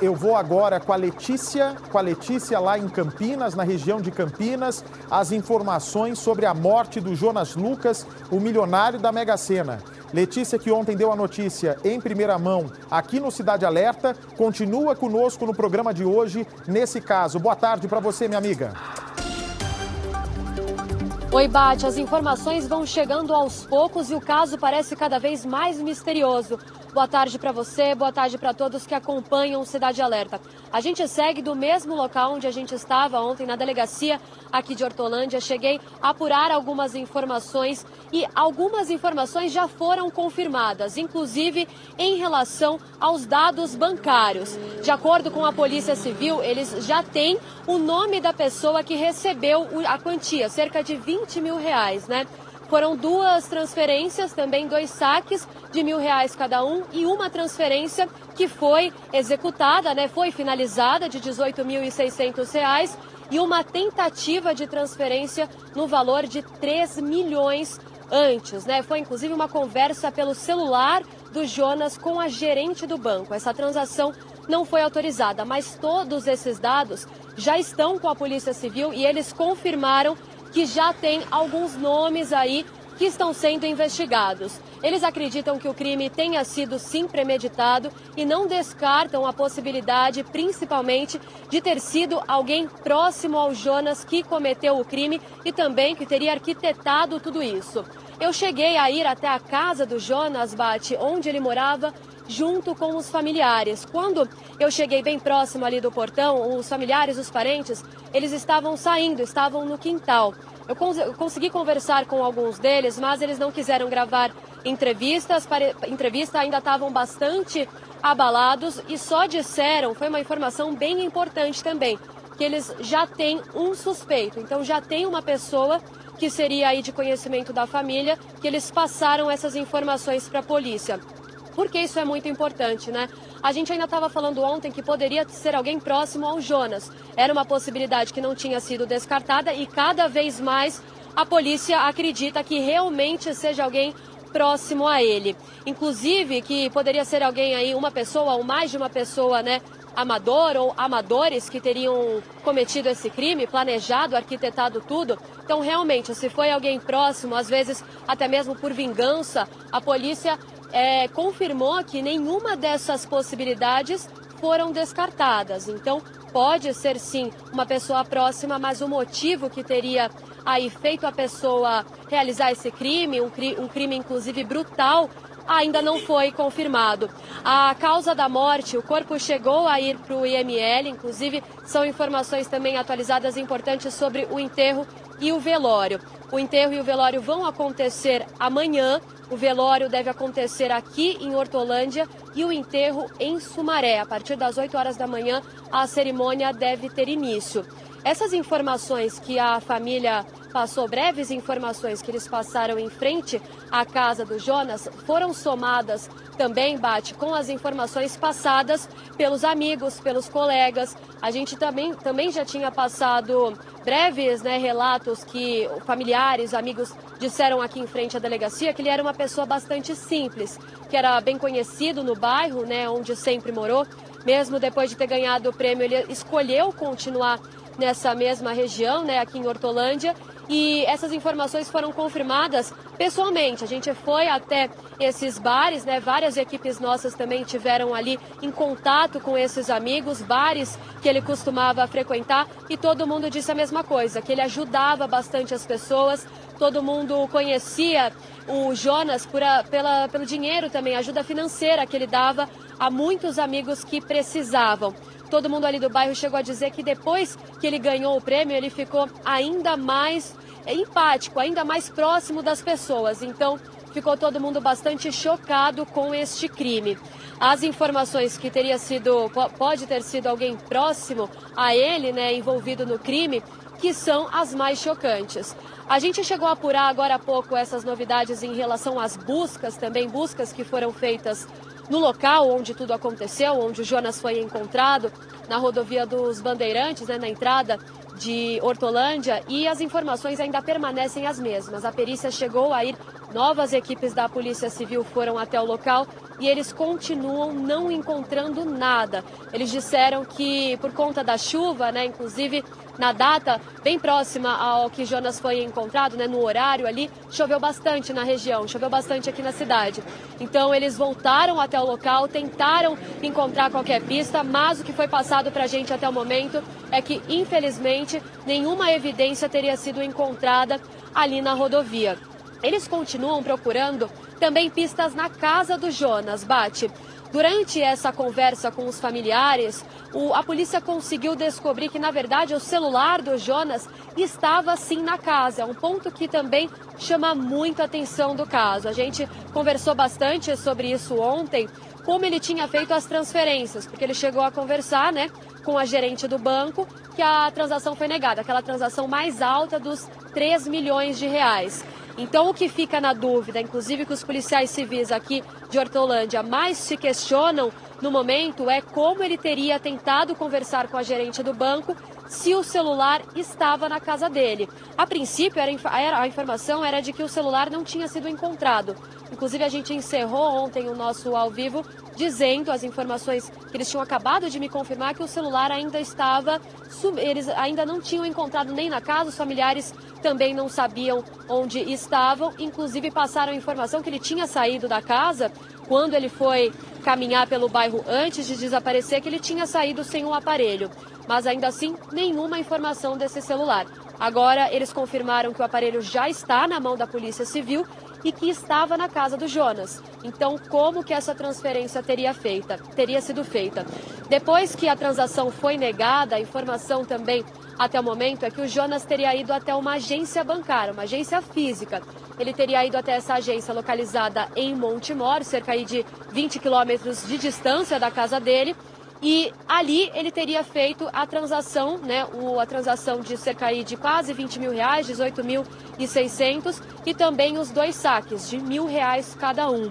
eu vou agora com a Letícia lá em Campinas, na região de Campinas, as informações sobre a morte do Jonas Lucas, o milionário da Mega Sena. Letícia, que ontem deu a notícia em primeira mão aqui no Cidade Alerta, continua conosco no programa de hoje, nesse caso. Boa tarde para você, minha amiga. Oi, Bate, as informações vão chegando aos poucos e o caso parece cada vez mais misterioso. Boa tarde para você, boa tarde para todos que acompanham o Cidade Alerta. A gente segue do mesmo local onde a gente estava ontem, na delegacia aqui de Hortolândia. Cheguei a apurar algumas informações e algumas informações já foram confirmadas, inclusive em relação aos dados bancários. De acordo com a Polícia Civil, eles já têm o nome da pessoa que recebeu a quantia, cerca de R$20 mil, né? Foram 2 transferências, também 2 saques de R$1.000 cada um e uma transferência que foi executada, né? Foi finalizada de R$18.600 e uma tentativa de transferência no valor de 3 milhões antes, né? Foi inclusive uma conversa pelo celular do Jonas com a gerente do banco. Essa transação não foi autorizada, mas todos esses dados já estão com a Polícia Civil e eles confirmaram que já tem alguns nomes aí que estão sendo investigados. Eles acreditam que o crime tenha sido sim premeditado e não descartam a possibilidade, principalmente, de ter sido alguém próximo ao Jonas que cometeu o crime e também que teria arquitetado tudo isso. Eu cheguei a ir até a casa do Jonas, Bate, onde ele morava, junto com os familiares. Quando eu cheguei bem próximo ali do portão, os familiares, os parentes, eles estavam saindo, estavam no quintal. Eu consegui conversar com alguns deles, mas eles não quiseram gravar entrevista, ainda estavam bastante abalados e só disseram, foi uma informação bem importante também, que eles já têm um suspeito, então já tem uma pessoa que seria aí de conhecimento da família, que eles passaram essas informações para a polícia. Porque isso é muito importante, né? A gente ainda estava falando ontem que poderia ser alguém próximo ao Jonas. Era uma possibilidade que não tinha sido descartada e cada vez mais a polícia acredita que realmente seja alguém próximo a ele. Inclusive que poderia ser alguém aí, uma pessoa ou mais de uma pessoa, né? Amador ou amadores que teriam cometido esse crime, planejado, arquitetado tudo. Então, realmente, se foi alguém próximo, às vezes até mesmo por vingança, a polícia confirmou que nenhuma dessas possibilidades foram descartadas. Então, pode ser sim uma pessoa próxima, mas o motivo que teria aí feito a pessoa realizar esse crime, um crime inclusive brutal, ainda não foi confirmado. A causa da morte, o corpo chegou a ir para o IML, inclusive são informações também atualizadas importantes sobre o enterro e o velório. O enterro e o velório vão acontecer amanhã, o velório deve acontecer aqui em Hortolândia e o enterro em Sumaré. A partir das 8 horas da manhã, a cerimônia deve ter início. Essas informações que a família passou, breves informações que eles passaram em frente à casa do Jonas, foram somadas também, Bate, com as informações passadas pelos amigos, pelos colegas. A gente também já tinha passado breves, né, relatos que familiares, amigos disseram aqui em frente à delegacia que ele era uma pessoa bastante simples, que era bem conhecido no bairro, né, onde sempre morou. Mesmo depois de ter ganhado o prêmio, ele escolheu continuar nessa mesma região, né, aqui em Hortolândia, e essas informações foram confirmadas pessoalmente. A gente foi até esses bares, né, várias equipes nossas também tiveram ali em contato com esses amigos, bares que ele costumava frequentar, e todo mundo disse a mesma coisa, que ele ajudava bastante as pessoas, todo mundo conhecia o Jonas pelo dinheiro também, ajuda financeira que ele dava a muitos amigos que precisavam. Todo mundo ali do bairro chegou a dizer que depois que ele ganhou o prêmio, ele ficou ainda mais empático, ainda mais próximo das pessoas. Então, ficou todo mundo bastante chocado com este crime. As informações que pode ter sido alguém próximo a ele, né, envolvido no crime, que são as mais chocantes. A gente chegou a apurar agora há pouco essas novidades em relação às buscas, também buscas que foram feitas no local onde tudo aconteceu, onde o Jonas foi encontrado, na rodovia dos Bandeirantes, né, na entrada de Hortolândia, e as informações ainda permanecem as mesmas. A perícia chegou a ir, novas equipes da Polícia Civil foram até o local e eles continuam não encontrando nada. Eles disseram que por conta da chuva, né, inclusive na data bem próxima ao que Jonas foi encontrado, né, no horário ali, choveu bastante na região, choveu bastante aqui na cidade. Então eles voltaram até o local, tentaram encontrar qualquer pista, mas o que foi passado para a gente até o momento é que, infelizmente, nenhuma evidência teria sido encontrada ali na rodovia. Eles continuam procurando também pistas na casa do Jonas, Bate. Durante essa conversa com os familiares, a polícia conseguiu descobrir que, na verdade, o celular do Jonas estava sim na casa. É um ponto que também chama muito a atenção do caso. A gente conversou bastante sobre isso ontem, como ele tinha feito as transferências, porque ele chegou a conversar, né, com a gerente do banco, que a transação foi negada, aquela transação mais alta dos 3 milhões de reais. Então, o que fica na dúvida, inclusive que os policiais civis aqui de Hortolândia mais se questionam no momento, é como ele teria tentado conversar com a gerente do banco se o celular estava na casa dele. A princípio, a informação era de que o celular não tinha sido encontrado. Inclusive, a gente encerrou ontem o nosso ao vivo dizendo as informações que eles tinham acabado de me confirmar, que o celular ainda estava, eles ainda não tinham encontrado nem na casa, os familiares também não sabiam onde estavam, inclusive passaram a informação que ele tinha saído da casa quando ele foi caminhar pelo bairro antes de desaparecer, que ele tinha saído sem um aparelho, mas ainda assim nenhuma informação desse celular. Agora eles confirmaram que o aparelho já está na mão da Polícia Civil e que estava na casa do Jonas. Então, como que essa transferência teria sido feita? Depois que a transação foi negada, a informação também até o momento é que o Jonas teria ido até uma agência bancária, uma agência física. Ele teria ido até essa agência localizada em Montemor, cerca aí de 20 quilômetros de distância da casa dele. E ali ele teria feito a transação, né, a transação de cerca aí de quase 20 mil reais, 18.600, e também os 2 saques de R$ 1.000 cada um.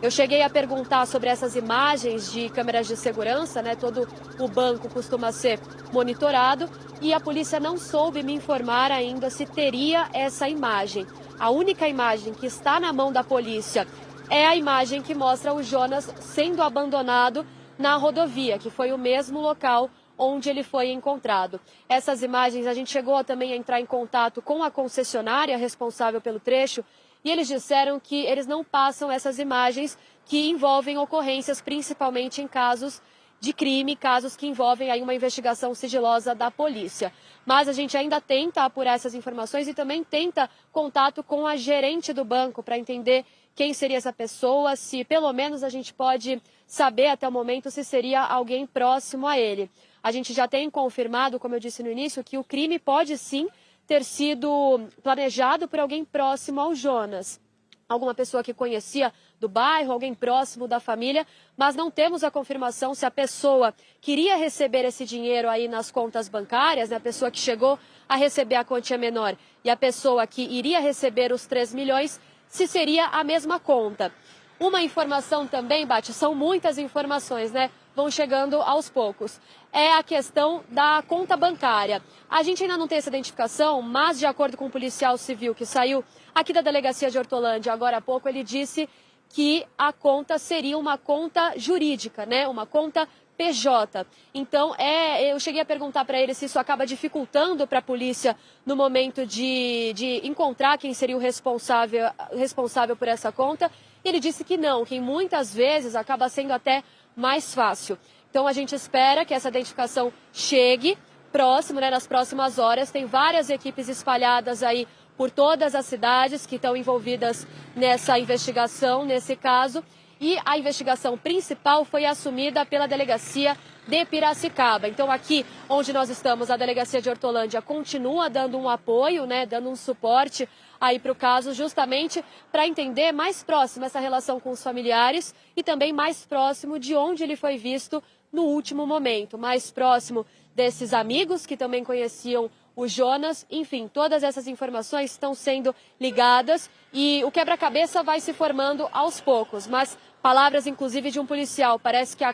Eu cheguei a perguntar sobre essas imagens de câmeras de segurança, né, todo o banco costuma ser monitorado, e a polícia não soube me informar ainda se teria essa imagem. A única imagem que está na mão da polícia é a imagem que mostra o Jonas sendo abandonado na rodovia, que foi o mesmo local onde ele foi encontrado. Essas imagens, a gente chegou também a entrar em contato com a concessionária responsável pelo trecho, e eles disseram que eles não passam essas imagens que envolvem ocorrências, principalmente em casos de crime, casos que envolvem aí uma investigação sigilosa da polícia. Mas a gente ainda tenta apurar essas informações e também tenta contato com a gerente do banco para entender quem seria essa pessoa, se pelo menos a gente pode saber até o momento se seria alguém próximo a ele. A gente já tem confirmado, como eu disse no início, que o crime pode sim ter sido planejado por alguém próximo ao Jonas. Alguma pessoa que conhecia do bairro, alguém próximo da família, mas não temos a confirmação se a pessoa queria receber esse dinheiro aí nas contas bancárias, né, a pessoa que chegou a receber a quantia menor e a pessoa que iria receber os 3 milhões, se seria a mesma conta. Uma informação também, Bate, são muitas informações, né? Vão chegando aos poucos. É a questão da conta bancária. A gente ainda não tem essa identificação, mas de acordo com o policial civil que saiu aqui da delegacia de Hortolândia agora há pouco, ele disse que a conta seria uma conta jurídica, né? Uma conta PJ. Então, eu cheguei a perguntar para ele se isso acaba dificultando para a polícia no momento de encontrar quem seria o responsável por essa conta. Ele disse que não, que muitas vezes acaba sendo até mais fácil. Então, a gente espera que essa identificação chegue próximo, né, nas próximas horas. Tem várias equipes espalhadas aí por todas as cidades que estão envolvidas nessa investigação, nesse caso. E a investigação principal foi assumida pela delegacia de Piracicaba. Então, aqui onde nós estamos, a delegacia de Hortolândia continua dando um apoio, né, dando um suporte aí para o caso, justamente para entender mais próximo essa relação com os familiares e também mais próximo de onde ele foi visto no último momento, mais próximo desses amigos que também conheciam o Jonas. Enfim, todas essas informações estão sendo ligadas e o quebra-cabeça vai se formando aos poucos, mas palavras inclusive de um policial, parece que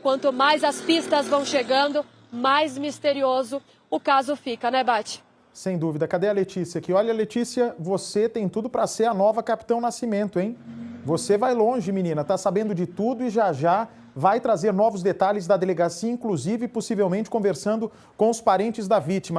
quanto mais as pistas vão chegando, mais misterioso o caso fica, né, Bate? Sem dúvida. Cadê a Letícia aqui? Olha, Letícia, você tem tudo para ser a nova Capitão Nascimento, hein? Você vai longe, menina, tá sabendo de tudo e já vai trazer novos detalhes da delegacia, inclusive possivelmente conversando com os parentes da vítima.